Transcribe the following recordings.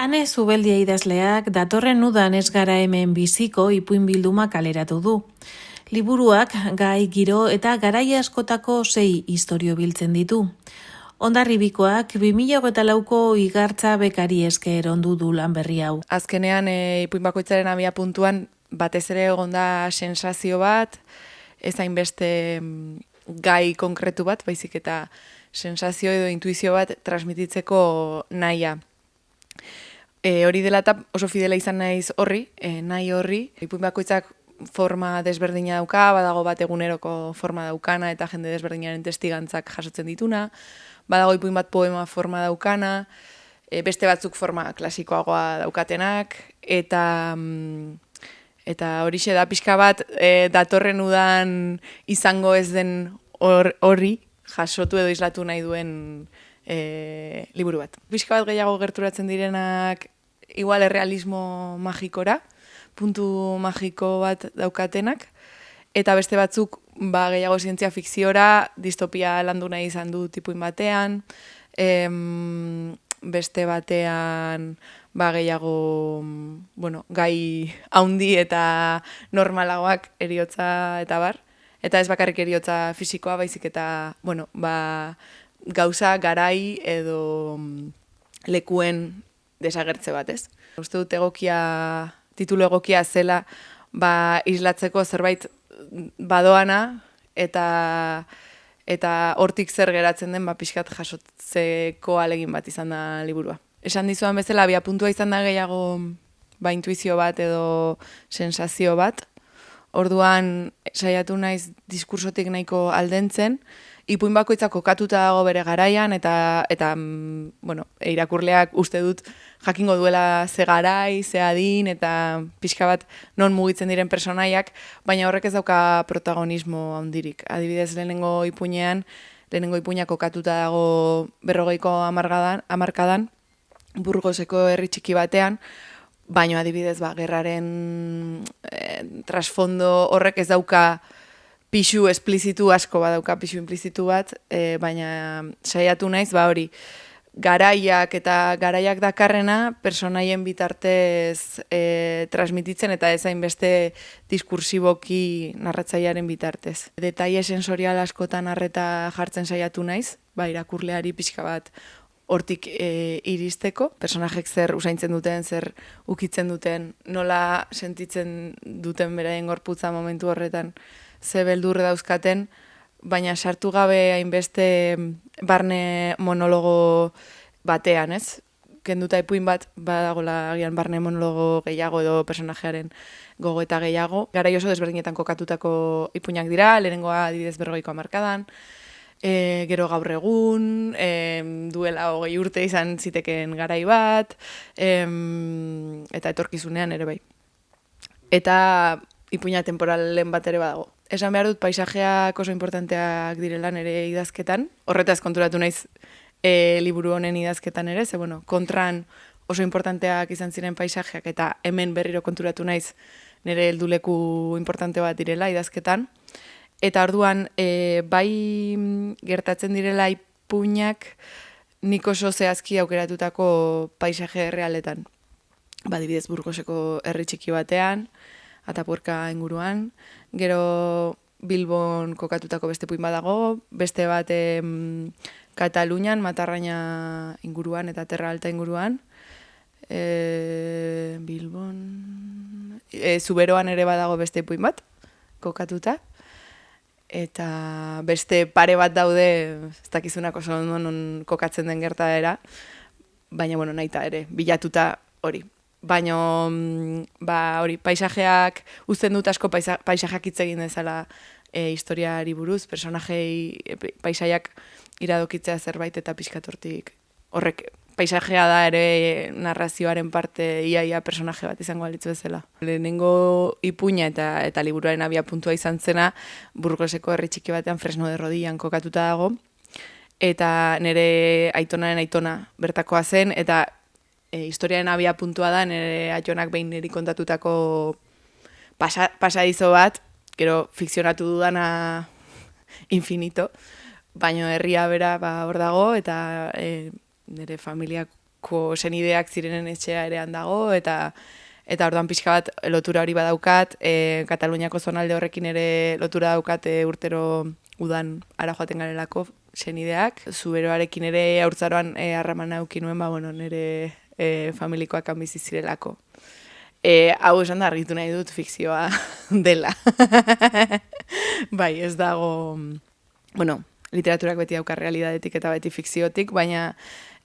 Ane Zubeldia idazleak datorren udan ez gara hemen biziko ipuin bilduma kaleratu du. Liburuak gai giro eta garai askotako 6 istorio biltzen ditu. Hondarribikoak 2008ko igartza bekari esker ondu du lan berri hau. Azkenean ipuin bakoitzaren abia puntuan batez ere egon da sensazio bat, ez hainbeste gai konkretu bat, baizik eta sensazio edo intuizio bat transmititzeko nahia. Hori dela eta oso fidela izan naiz horri, nahi horri. Ipuin bakoitzak forma desberdina dauka, badago bat eguneroko forma daukana eta jende desberdinaren testigantzak jasotzen dituna, badago ipuin bat poema forma daukana, beste batzuk forma klasikoagoa daukatenak, eta horixe da pixka bat datorren udan izango ez den horri jasotu edo islatu nahi duen liburu bat. Pixka bat gehiago gerturatzen direnak igual errealismo magikora, puntu magiko bat daukatenak, eta beste batzuk gehiago zientzia fikziora, distopia landu nahi izan du tipuin batean, beste batean gehiago gai haundi eta normalagoak eriotza eta bar. Eta ez bakarrik eriotza fisikoa, baizik eta gauza, garai edo lekuen desagertze bat, ez? Uste dut titulu egokia zela islatzeko zerbait badoana eta hortik zer geratzen den pixkat jasotzeko alegin bat izan da liburua. Esan dizuan bezala, abiapuntua izan da gehiago intuizio bat edo sensazio bat. Orduan saiatu naiz diskursotik nahiko aldentzen, ipuin bakoitzak kokatuta dago bere garaian eta irakurleak uste dut jakingo duela ze garai, ze adin eta pixka bat non mugitzen diren personaiak, baina horrek ez dauka protagonismo handirik. Adibidez, lehenengo ipuina kokatuta dago 40ko hamarkadan, Burgoseko herri txiki batean, baina adibidez, gerraren trasfondo horrek ez dauka pixu esplizitu asko badauka, pixu implizitu bat, baina saiatu naiz, hori, garaiak dakarrena personaien bitartez transmititzen eta ez hainbeste diskursiboki narratzailearen bitartez. Detaile sensorial askotan arreta jartzen saiatu naiz, irakurleari pixka bat hortik iristeko, personajek zer usaintzen duten, zer ukitzen duten, nola sentitzen duten beraien gorputza momentu horretan, ze beldurre dauzkaten, baina sartu gabe hainbeste barne monologo batean, ez? Kenduta ipuin bat, badagola agian barne monologo gehiago edo personajearen gogoeta gehiago. Garai oso desberdinetan kokatutako ipuinak dira, lehenengoa adibidez 40ko hamarkadan, gero gaur egun, duela 20 urte izan zitekeen garai bat, eta etorkizunean ere bai. Eta ipuina temporalen bat ere badago. Esan behar dut paisajeak oso importanteak direla nire idazketan, horretaz konturatu naiz liburu honen idazketan ere, ze kontran oso importanteak izan ziren paisajeak eta hemen berriro konturatu naiz nire helduleku importante bat direla idazketan. Eta orduan, bai gertatzen direla ipuinak nik oso zehazki aukeratutako paisaje realetan. Adibidez Burgoseko herri txiki batean, Atapuerka inguruan, gero Bilbon kokatutako beste ipuin badago, beste bat Katalunian, Matarraina inguruan eta Terra Alta inguruan, Bilbon, Zuberoan ere badago beste ipuin bat kokatuta, eta beste pare bat daude, ez dakizunak oso non kokatzen den gertaera, baina nahita ere, bilatuta hori. Baina hori, paisajeak, uzten dut asko paisajeak hitz egin dezala historiari buruz, paisaiak iradokitzea zerbait eta pixkatortik. Horrek, paisajea da ere narrazioaren parte iaia personaje bat izango alitzu bezala. Lehenengo ipuina eta liburuaren abiapuntua izan zena, Burgoseko herri txiki batean Fresno de Rodian kokatuta dago, eta nire aitonaren aitona bertakoa zen, eta historiaren abiapuntua da nire aitonak behin niri kontatutako pasadizo bat, gero fikzionatu dudana infinito, baina herria bera hor dago, eta nire familiak senideak zirenen etxea erean dago, eta orduan pixka bat lotura hori badaukat, Kataluniako zonalde horrekin ere lotura daukat urtero udan ara joaten garelako senideak. Zuberoarekin ere haurtzaroan harramana eduki nuen, nire familikoak han bizi zirelako. Hau esan da argitu nahi dut fikzioa dela. Bai, ez dago, literaturak beti dauka realidadetik eta beti fikziotik, baina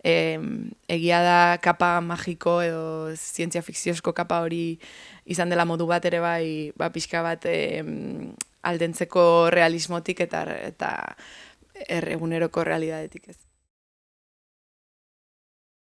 egia da kapa magiko edo zientzia fikziozko kapa hori izan dela modu bat ere bai, pixka bat aldentzeko realismotik eta eguneroko realidadetik ez.